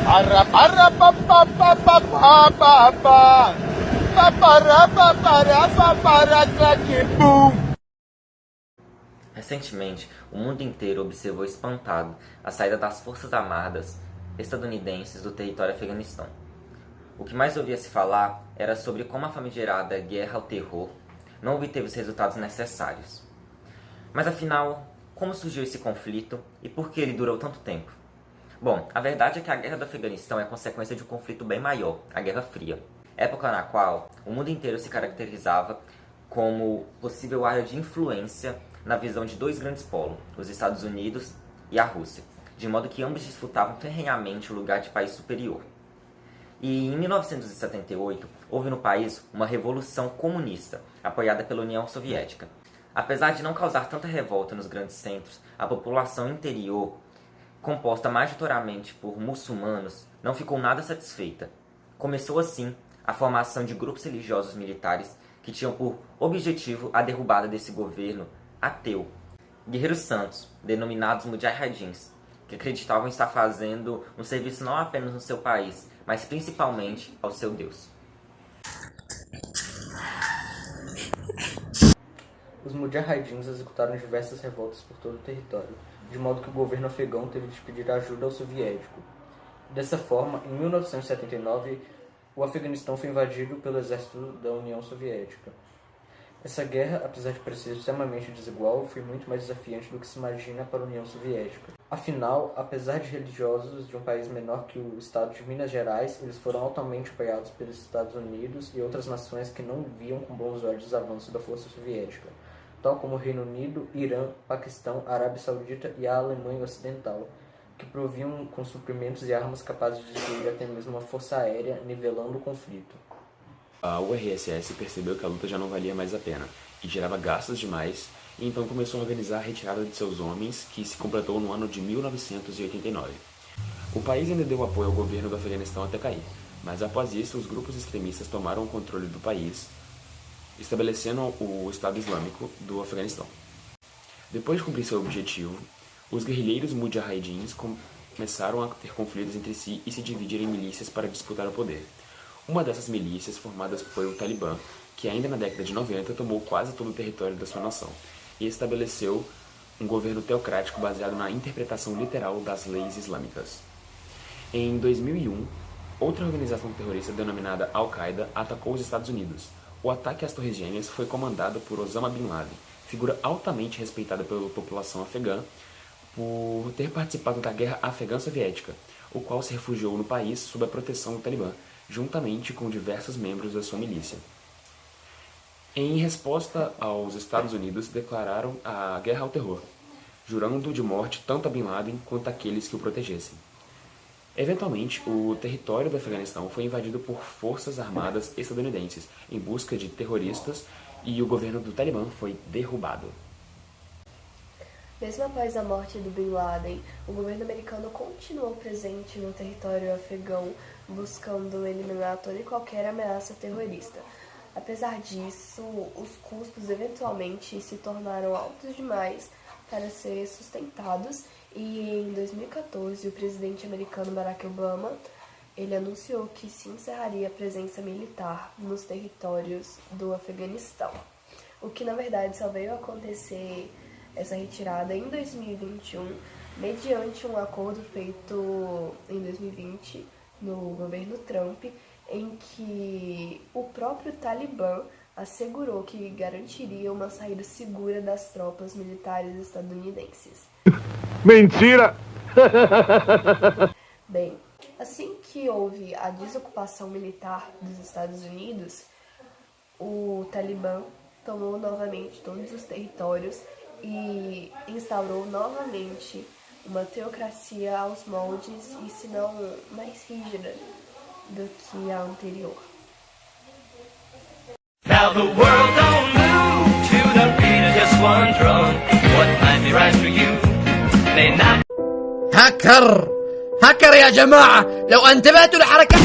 Arra, arra, pa, pa, pa, pa, pa, pa, pa. Pa, para, pa, para, pa, para, claque, bum. Recentemente, o mundo inteiro observou espantado a saída das Forças Armadas estadunidenses do território Afeganistão. O que mais ouvia se falar era sobre como a famigerada guerra ao terror não obteve os resultados necessários. Mas afinal, como surgiu esse conflito e por que ele durou tanto tempo? Bom, a verdade é que a guerra do Afeganistão é consequência de um conflito bem maior, a Guerra Fria, época na qual o mundo inteiro se caracterizava como possível área de influência na visão de dois grandes polos, os Estados Unidos e a Rússia, de modo que ambos disputavam ferrenhamente o lugar de país superior. E em 1978, houve no país uma revolução comunista, apoiada pela União Soviética. Apesar de não causar tanta revolta nos grandes centros, a população interior, composta majoritariamente por muçulmanos, não ficou nada satisfeita. Começou assim a formação de grupos religiosos militares que tinham por objetivo a derrubada desse governo ateu. Guerreiros santos, denominados mujahidins, que acreditavam estar fazendo um serviço não apenas no seu país, mas principalmente ao seu Deus. Os mujahidins executaram diversas revoltas por todo o território, de modo que o governo afegão teve de pedir ajuda ao soviético. Dessa forma, em 1979, o Afeganistão foi invadido pelo exército da União Soviética. Essa guerra, apesar de parecer extremamente desigual, foi muito mais desafiante do que se imagina para a União Soviética. Afinal, apesar de religiosos de um país menor que o estado de Minas Gerais, eles foram altamente apoiados pelos Estados Unidos e outras nações que não viam com bons olhos os avanços da força soviética, tal como o Reino Unido, Irã, Paquistão, Arábia Saudita e a Alemanha Ocidental, que proviam com suprimentos e armas capazes de destruir até mesmo uma força aérea, nivelando o conflito. A URSS percebeu que a luta já não valia mais a pena e gerava gastos demais, e então começou a organizar a retirada de seus homens, que se completou no ano de 1989. O país ainda deu apoio ao governo do Afeganistão até cair, mas após isso os grupos extremistas tomaram o controle do país, estabelecendo o Estado Islâmico do Afeganistão. Depois de cumprir seu objetivo, os guerrilheiros mujahidins começaram a ter conflitos entre si e se dividir em milícias para disputar o poder. Uma dessas milícias formadas foi o Talibã, que ainda na década de 90 tomou quase todo o território da sua nação e estabeleceu um governo teocrático baseado na interpretação literal das leis islâmicas. Em 2001, outra organização terrorista denominada Al-Qaeda atacou os Estados Unidos. O ataque às Torres Gêmeas foi comandado por Osama Bin Laden, figura altamente respeitada pela população afegã por ter participado da Guerra Afegã-Soviética, o qual se refugiou no país sob a proteção do Talibã, juntamente com diversos membros da sua milícia. Em resposta, aos Estados Unidos declararam a guerra ao terror, jurando de morte tanto a Bin Laden quanto aqueles que o protegessem. Eventualmente, o território do Afeganistão foi invadido por forças armadas estadunidenses em busca de terroristas e o governo do Talibã foi derrubado. Mesmo após a morte do Bin Laden, o governo americano continuou presente no território afegão, buscando eliminar toda e qualquer ameaça terrorista. Apesar disso, os custos eventualmente se tornaram altos demais para ser sustentados e em 2014 o presidente americano Barack Obama ele anunciou que se encerraria a presença militar nos territórios do Afeganistão, o que na verdade só veio acontecer essa retirada em 2021, mediante um acordo feito em 2020 no governo Trump, em que o próprio Talibã assegurou que garantiria uma saída segura das tropas militares estadunidenses. Mentira! Bem, assim que houve a desocupação militar dos Estados Unidos, o Talibã tomou novamente todos os territórios e instaurou novamente uma teocracia aos moldes e, se não mais rígida do que a anterior. Now the world don't move to the beat of just one drum. What might be right for you may not. هكر يا جماعة لو انتبهتوا لحركة